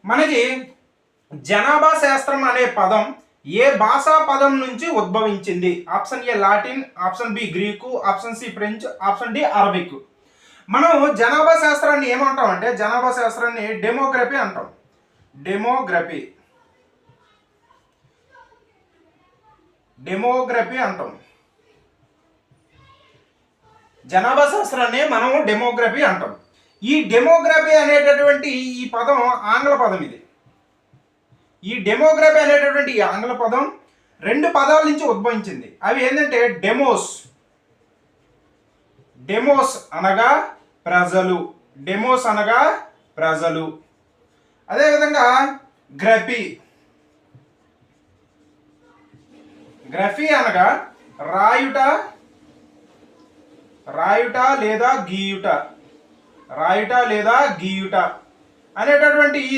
మనకి జనాభా శాస్త్రం అనే పదం ఏ భాషా పదం నుంచి ఉద్భవించింది? Option A Latin, option B Greek, option C French, option D Arabic. మనం జనాభా శాస్త్రాన్ని ఏమంటాం అంటే జనాభా శాస్త్రాన్ని డెమోగ్రఫీ అంటాం. డెమోగ్రఫీ డెమోగ్రఫీ అంటాం. జనాభా శాస్త్రాన్ని మనం డెమోగ్రఫీ అంటాం. ఈ డెమోగ్రఫీ అనేటటువంటి ఈ పదం ఆంగ్ల పదం. ఇది ఈ డెమోగ్రఫీ అనేటటువంటి ఈ ఆంగ్ల పదం రెండు పదాల నుంచి ఉద్భవించింది. అవి ఏంటంటే డెమోస్ అనగా ప్రజలు, డెమోస్ అనగా ప్రజలు. అదేవిధంగా గ్రఫీ అనగా రాయుట లేదా గీయుట అనేటటువంటి ఈ